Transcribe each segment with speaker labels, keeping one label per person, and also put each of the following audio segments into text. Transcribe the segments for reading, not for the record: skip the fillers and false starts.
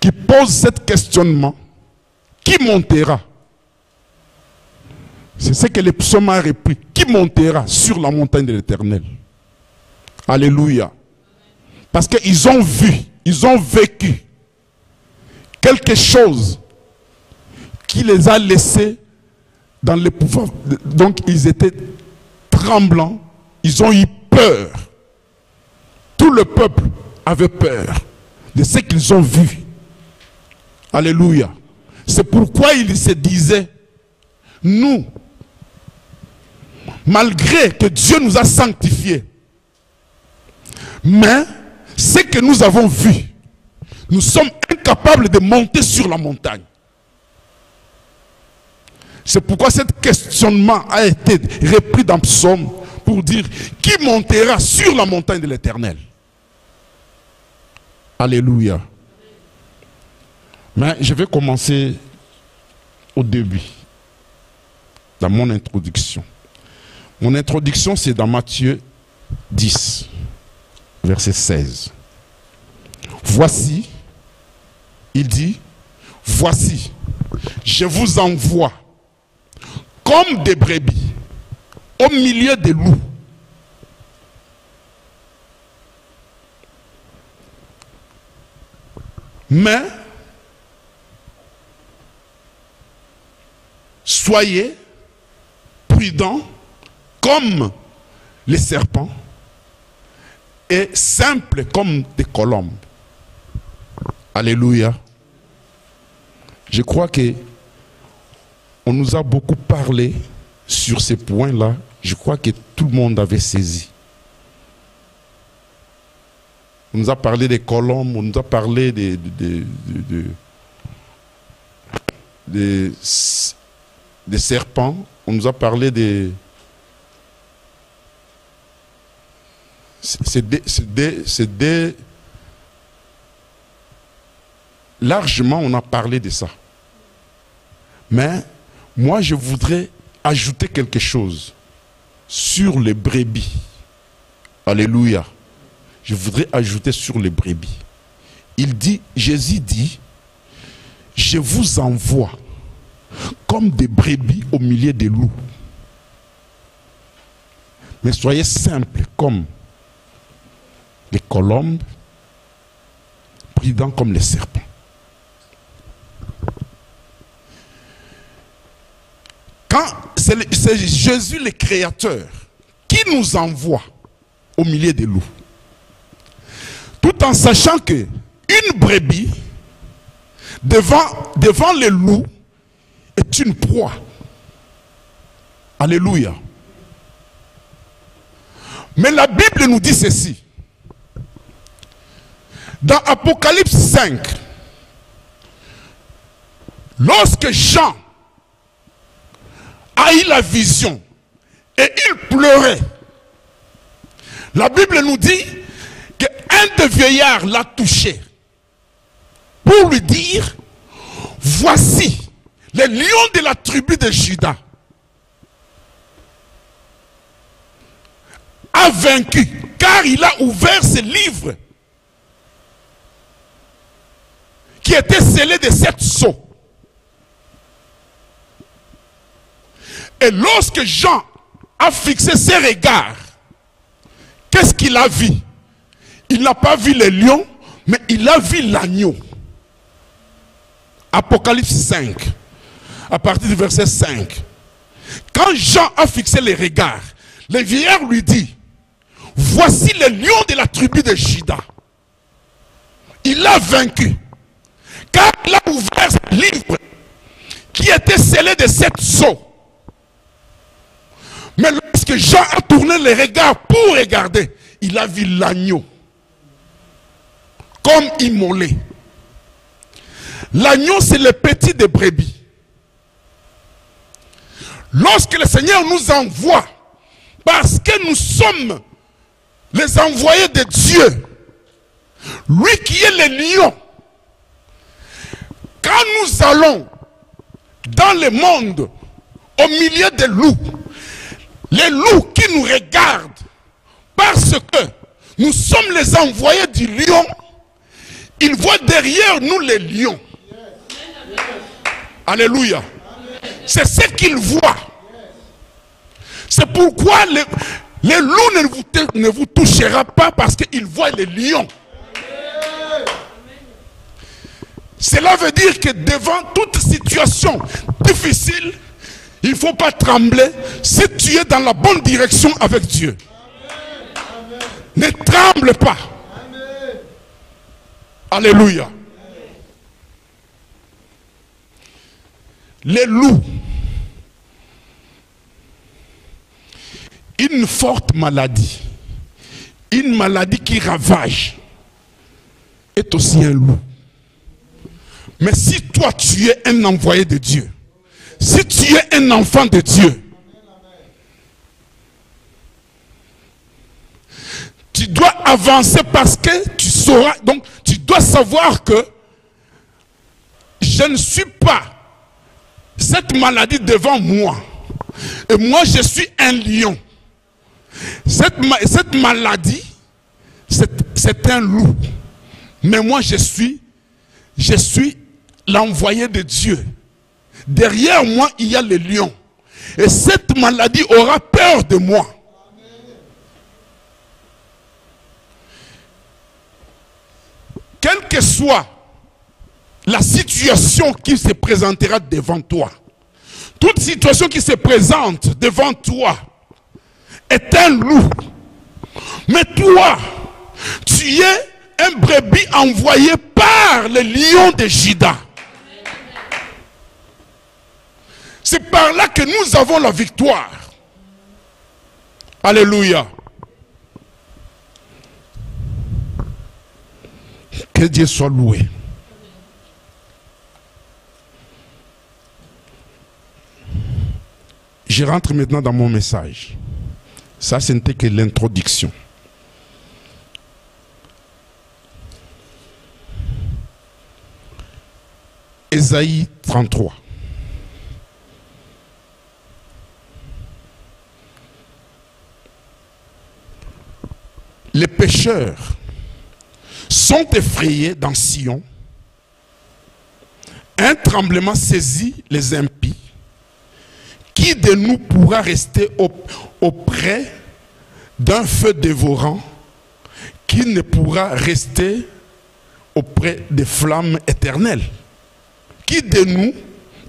Speaker 1: qui pose ce questionnement. Qui montera? C'est ce que le psaume a repris. Qui montera sur la montagne de l'Éternel? Alléluia. Parce qu'ils ont vu, ils ont vécu quelque chose qui les a laissés dans le pouvoir. Donc ils étaient tremblants, ils ont eu peur. Tout le peuple avait peur de ce qu'ils ont vu. Alléluia. C'est pourquoi ils se disaient, nous, malgré que Dieu nous a sanctifiés, mais ce que nous avons vu, nous sommes incapables de monter sur la montagne. C'est pourquoi ce questionnement a été repris dans Psaume pour dire, qui montera sur la montagne de l'Éternel? Alléluia. Mais je vais commencer au début, dans mon introduction. Mon introduction, c'est dans Matthieu 10, verset 16. Voici, il dit, voici, je vous envoie comme des brebis au milieu des loups. Mais soyez prudents comme les serpents et simples comme des colombes. Alléluia. Je crois que on nous a beaucoup parlé sur ces points-là. Je crois que tout le monde avait saisi. On nous a parlé des colombes, on nous a parlé des serpents, on nous a parlé des... Largement, on a parlé de ça. Mais moi, je voudrais ajouter quelque chose sur les brebis. Alléluia. Je voudrais ajouter sur les brebis. Il dit, Jésus dit, je vous envoie comme des brebis au milieu des loups. Mais soyez simples comme les colombes, prudents comme les serpents. Quand c'est Jésus le Créateur qui nous envoie au milieu des loups, tout en sachant que une brebis devant les loups est une proie. Alléluia. Mais la Bible nous dit ceci. Dans Apocalypse 5, lorsque Jean a eu la vision et il pleurait, la Bible nous dit qu'un des vieillards l'a touché pour lui dire, voici le lion de la tribu de Juda a vaincu, car il a ouvert ce livre qui était scellé de 7 sceaux. Et lorsque Jean a fixé ses regards, qu'est-ce qu'il a vu? Il n'a pas vu le lion, mais il a vu l'agneau. Apocalypse 5, à partir du verset 5. Quand Jean a fixé les regards, le vieillard lui dit, voici le lion de la tribu de Juda. Il a vaincu, car il a ouvert ce livre qui était scellé de 7 sceaux. Mais lorsque Jean a tourné les regards pour regarder, il a vu l'agneau comme immolé. L'agneau, c'est le petit des brebis. Lorsque le Seigneur nous envoie, parce que nous sommes les envoyés de Dieu, lui qui est le lion, quand nous allons dans le monde au milieu des loups, les loups qui nous regardent, parce que nous sommes les envoyés du lion, Il voit derrière nous les lions. Alléluia. C'est ce qu'il voit. C'est pourquoi les loups ne vous touchera pas, parce qu'il voit les lions. Cela veut dire que devant toute situation difficile, il ne faut pas trembler si tu es dans la bonne direction avec Dieu. Ne tremble pas. Alléluia. Les loups, une forte maladie, une maladie qui ravage, est aussi un loup. Mais si toi tu es un envoyé de Dieu, si tu es un enfant de Dieu, tu dois avancer, parce que tu sauras, donc tu dois savoir que je ne suis pas cette maladie devant moi. Et moi je suis un lion. Cette maladie, c'est un loup. Mais moi je suis l'envoyé de Dieu. Derrière moi, il y a le lion. Et cette maladie aura peur de moi. Quelle que soit la situation qui se présentera devant toi, toute situation qui se présente devant toi est un loup. Mais toi, tu es un brebis envoyé par le lion de Juda. C'est par là que nous avons la victoire. Alléluia. Que Dieu soit loué. Je rentre maintenant dans mon message. Ça, ce n'était que l'introduction. Ésaïe 33. Les pécheurs sont effrayés dans Sion. Un tremblement saisit les impies. Qui de nous pourra rester auprès d'un feu dévorant? Qui ne pourra rester auprès des flammes éternelles? Qui de nous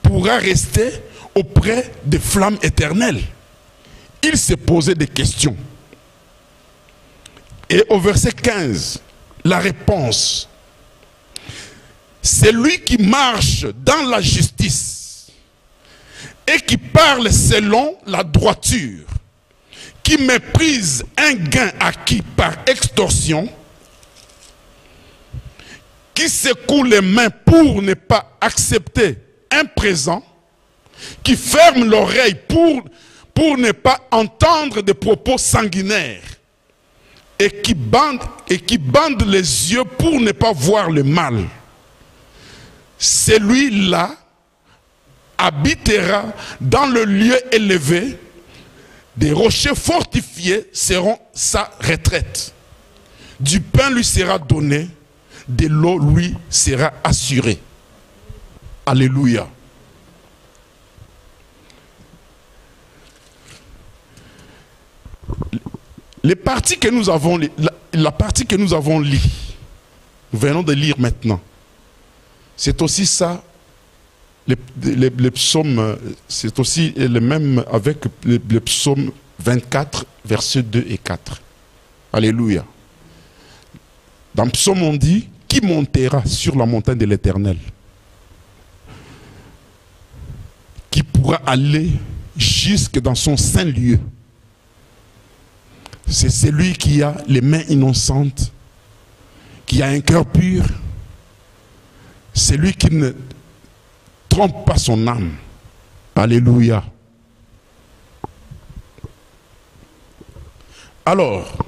Speaker 1: pourra rester auprès des flammes éternelles? Il s'est posé des questions. Et au verset 15, la réponse: c'est lui qui marche dans la justice et qui parle selon la droiture, qui méprise un gain acquis par extorsion, qui secoue les mains pour ne pas accepter un présent, qui ferme l'oreille pour ne pas entendre des propos sanguinaires, et qui bande les yeux pour ne pas voir le mal. Celui-là habitera dans le lieu élevé, des rochers fortifiés seront sa retraite. Du pain lui sera donné, de l'eau lui sera assurée. Alléluia. Les parties que nous avons, la partie que nous avons lue, nous venons de lire maintenant, c'est aussi ça, les psaumes, c'est aussi le même avec le psaume 24, versets 2 et 4. Alléluia. Dans le psaume, on dit: qui montera sur la montagne de l'Éternel? Qui pourra aller jusque dans son saint lieu? C'est celui qui a les mains innocentes, qui a un cœur pur, celui qui ne trompe pas son âme. Alléluia. Alors,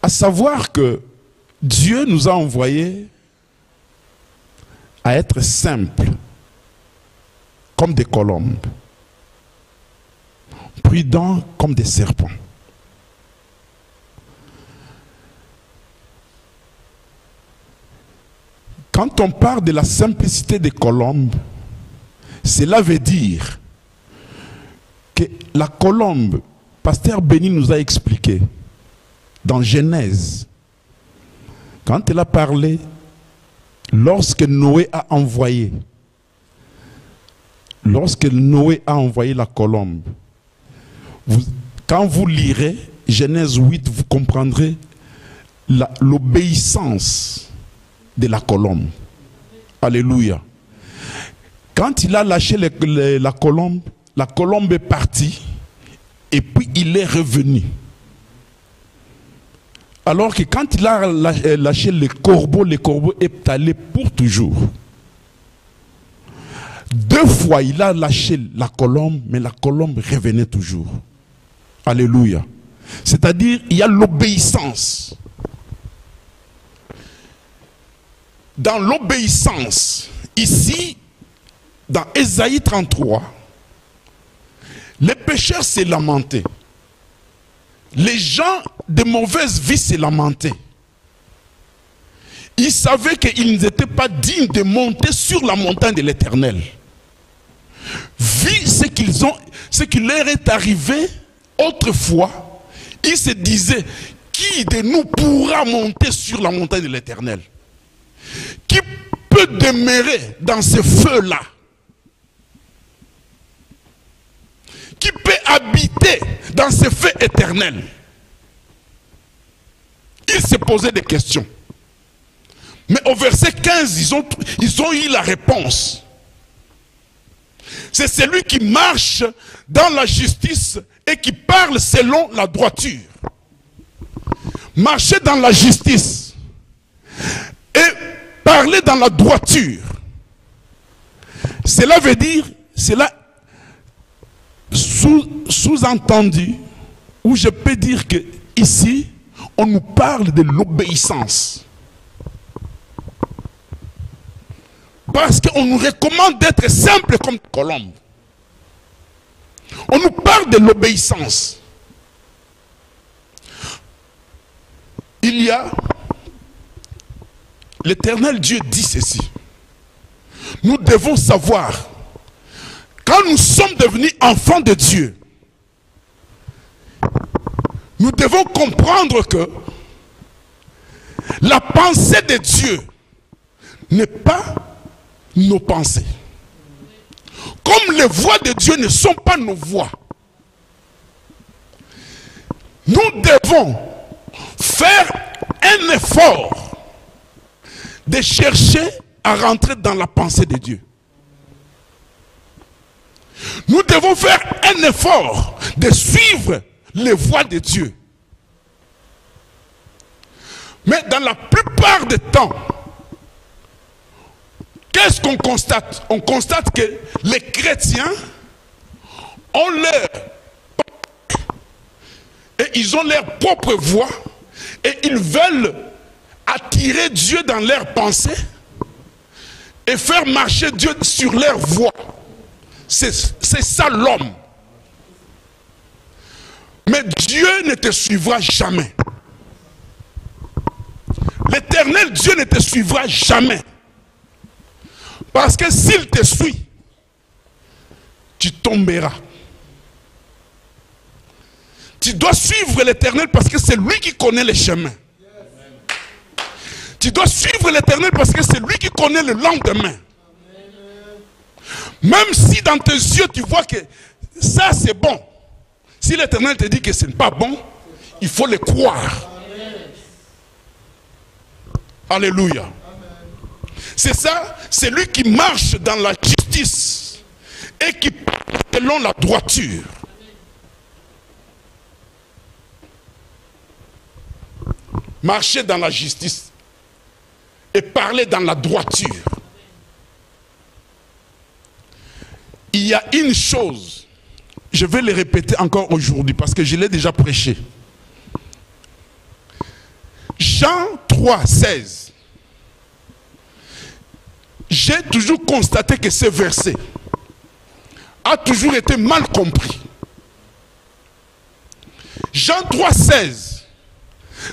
Speaker 1: à savoir que Dieu nous a envoyés à être simples, comme des colombes, prudents comme des serpents. Quand on parle de la simplicité des colombes, cela veut dire que la colombe, Pasteur Béni nous a expliqué dans Genèse, quand elle a parlé, lorsque Noé a envoyé la colombe, quand vous lirez Genèse 8, vous comprendrez l'obéissance de la colombe. Alléluia. Quand il a lâché la colombe est partie et puis il est revenu. Alors que quand il a lâché le corbeau est allé pour toujours. 2 fois il a lâché la colombe, mais la colombe revenait toujours. Alléluia. C'est-à-dire, il y a l'obéissance. Dans l'obéissance, ici, dans Ésaïe 33, les pécheurs s'est lamenté. Les gens de mauvaise vie s'est lamenté. Ils savaient qu'ils n'étaient pas dignes de monter sur la montagne de l'Éternel. Vu ce qui leur est arrivé autrefois, ils se disaient, qui de nous pourra monter sur la montagne de l'Éternel? Qui peut demeurer dans ce feu-là? Qui peut habiter dans ce feu éternel? Ils se posaient des questions. Mais au verset 15, ils ont eu la réponse. C'est celui qui marche dans la justice et qui parle selon la droiture. Marcher dans la justice et parler dans la droiture. Cela veut dire, cela sous-entendu, où je peux dire que ici, on nous parle de l'obéissance. Parce qu'on nous recommande d'être simple comme colombe. On nous parle de l'obéissance. Il y a, l'Éternel Dieu dit ceci. Nous devons savoir, quand nous sommes devenus enfants de Dieu, nous devons comprendre que la pensée de Dieu n'est pas nos pensées. Comme les voix de Dieu ne sont pas nos voix. Nous devons faire un effort de chercher à rentrer dans la pensée de Dieu. Nous devons faire un effort de suivre les voies de Dieu. Mais dans la plupart des temps, qu'est-ce qu'on constate? On constate que les chrétiens ont ils ont leur propre voie et ils veulent attirer Dieu dans leurs pensées et faire marcher Dieu sur leur voie. C'est ça l'homme. Mais Dieu ne te suivra jamais. L'Éternel Dieu ne te suivra jamais. Parce que s'il te suit, tu tomberas. Tu dois suivre l'Éternel parce que c'est lui qui connaît les chemins. Tu dois suivre l'Éternel parce que c'est lui qui connaît le lendemain. Même si dans tes yeux tu vois que ça c'est bon. Si l'Éternel te dit que ce n'est pas bon, il faut le croire. Alléluia. C'est ça, c'est lui qui marche dans la justice et qui parle selon la droiture. Marcher dans la justice et parler dans la droiture. Il y a une chose, je vais le répéter encore aujourd'hui parce que je l'ai déjà prêché. Jean 3, 16. J'ai toujours constaté que ce verset a toujours été mal compris. Jean 3, 16.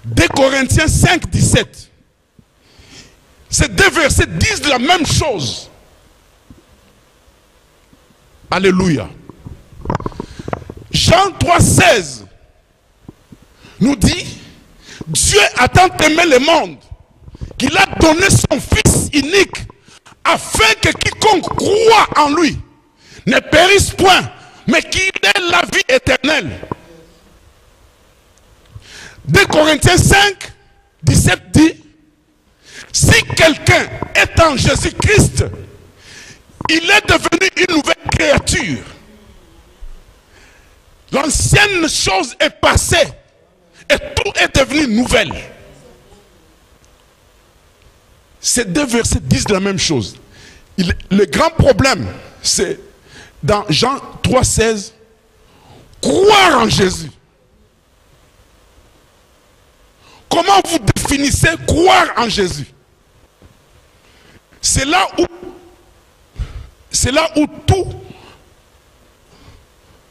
Speaker 1: 2 Corinthiens 5, 17. Ces deux versets disent la même chose. Alléluia. Jean 3,16 nous dit, Dieu a tant aimé le monde qu'il a donné son Fils unique afin que quiconque croit en lui ne périsse point, mais qu'il ait la vie éternelle. 2 Corinthiens 5, 17 dit, si quelqu'un est en Jésus-Christ, il est devenu une nouvelle créature. L'ancienne chose est passée et tout est devenu nouvelle. Ces deux versets disent la même chose. Le grand problème, c'est dans Jean 3,16, croire en Jésus. Comment vous définissez croire en Jésus? C'est là où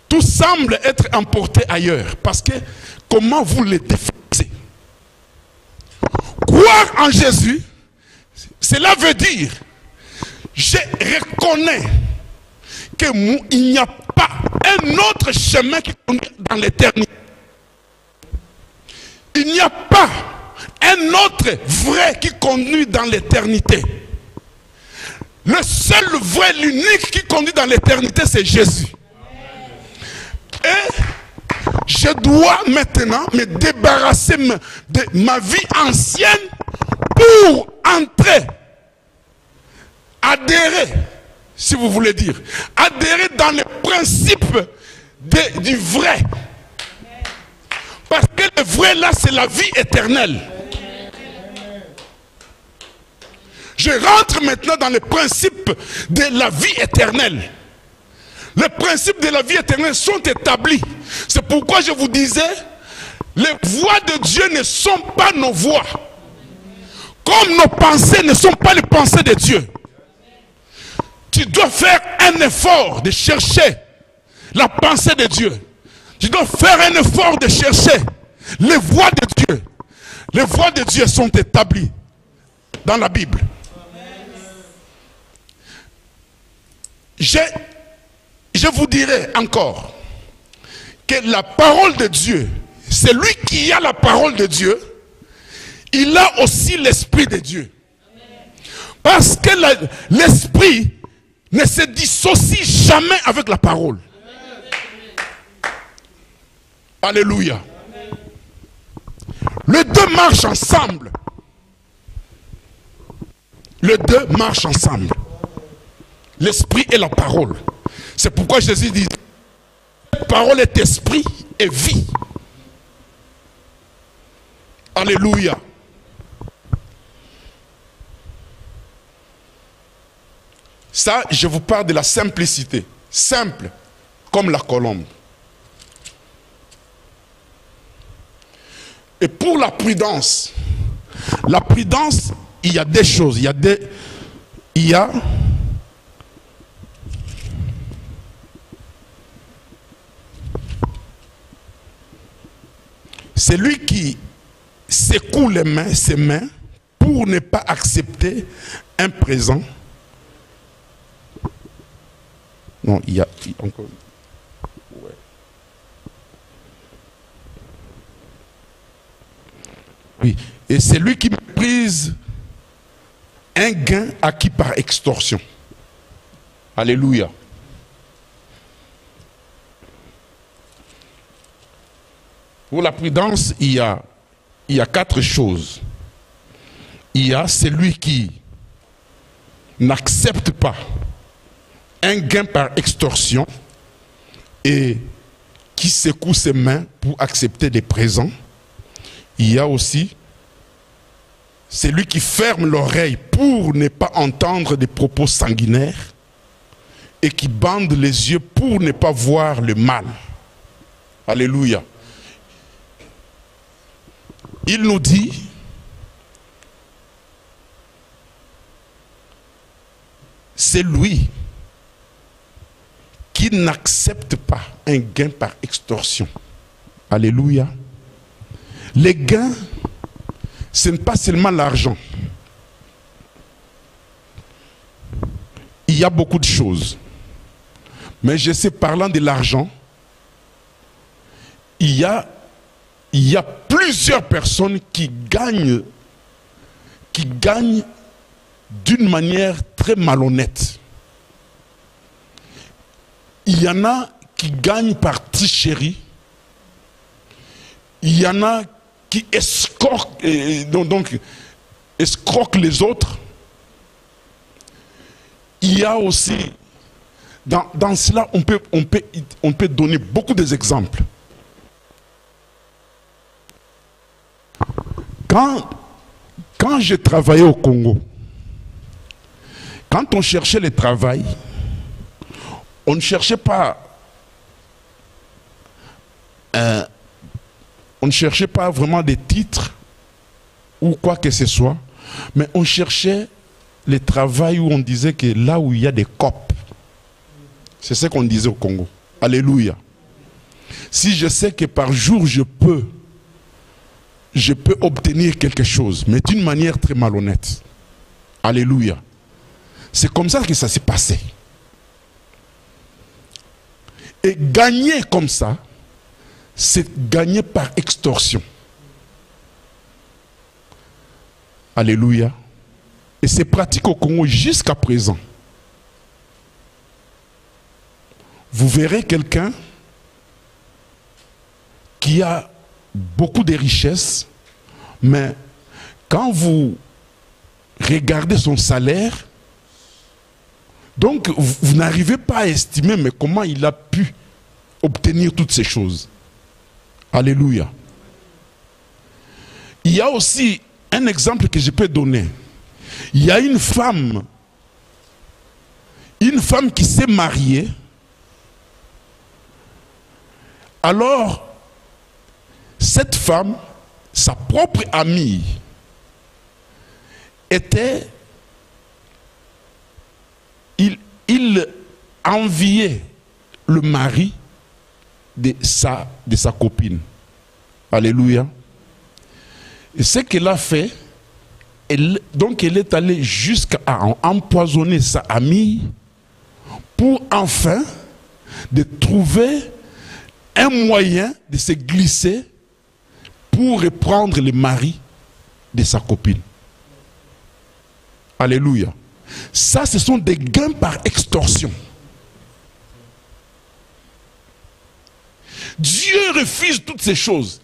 Speaker 1: tout semble être emporté ailleurs. Parce que comment vous le définissez? Croire en Jésus, cela veut dire, je reconnais qu'il n'y a pas un autre chemin qui conduit dans l'éternité. Il n'y a pas un autre vrai qui conduit dans l'éternité. Le seul vrai, l'unique qui conduit dans l'éternité, c'est Jésus. Et je dois maintenant me débarrasser de ma vie ancienne pour entrer, adhérer, si vous voulez dire, adhérer dans les principes du vrai. Parce que le vrai là, c'est la vie éternelle. Je rentre maintenant dans les principes de la vie éternelle. Les principes de la vie éternelle sont établis. C'est pourquoi je vous disais, les voies de Dieu ne sont pas nos voies. Comme nos pensées ne sont pas les pensées de Dieu. Tu dois faire un effort de chercher la pensée de Dieu. Tu dois faire un effort de chercher les voies de Dieu. Les voies de Dieu sont établies dans la Bible. Je vous dirai encore que la parole de Dieu, celui qui a la parole de Dieu, il a aussi l'Esprit de Dieu. Parce que l'Esprit ne se dissocie jamais avec la parole. Alléluia. Les deux marchent ensemble. Les deux marchent ensemble. L'esprit et la parole. C'est pourquoi Jésus dit, la parole est esprit et vie. Alléluia. Ça, je vous parle de la simplicité. Simple, comme la colombe. Et pour la prudence, il y a des choses. C'est lui qui secoue ses mains pour ne pas accepter un présent. Non, il y a encore. Ouais. Oui, et c'est lui qui méprise un gain acquis par extorsion. Alléluia. Pour la prudence, il y a quatre choses. Il y a celui qui n'accepte pas un gain par extorsion et qui secoue ses mains pour accepter des présents. Il y a aussi celui qui ferme l'oreille pour ne pas entendre des propos sanguinaires et qui bande les yeux pour ne pas voir le mal. Alléluia. Il nous dit, c'est lui qui n'accepte pas un gain par extorsion. Alléluia. Les gains, ce n'est pas seulement l'argent. y a beaucoup de choses. Mais je sais, parlant de l'argent, il y a plusieurs personnes qui gagnent d'une manière très malhonnête. Il y en a qui gagnent par tricherie. Il y en a qui escroquent les autres. Il y a aussi, dans cela, on peut donner beaucoup d'exemples. Quand j'ai travaillé au Congo, quand on cherchait le travail, on ne cherchait pas vraiment des titres ou quoi que ce soit, mais on cherchait le travail où on disait que là où il y a des copes, c'est ce qu'on disait au Congo. Alléluia. Si je sais que par jour je peux obtenir quelque chose, mais d'une manière très malhonnête. Alléluia. C'est comme ça que ça s'est passé. Et gagner comme ça, c'est gagner par extorsion. Alléluia. Et c'est pratique au Congo jusqu'à présent. Vous verrez quelqu'un qui a beaucoup de richesses, mais quand vous regardez son salaire, donc vous n'arrivez pas à estimer mais comment il a pu obtenir toutes ces choses. Alléluia. Il y a aussi un exemple que je peux donner. Il y a une femme qui s'est mariée. Alors, cette femme, sa propre amie, il enviait le mari de sa copine. Alléluia. Et ce qu'elle a fait, donc elle est allée jusqu'à empoisonner sa amie pour enfin de trouver un moyen de se glisser pour reprendre le mari de sa copine. Alléluia. Ça, ce sont des gains par extorsion. Dieu refuse toutes ces choses.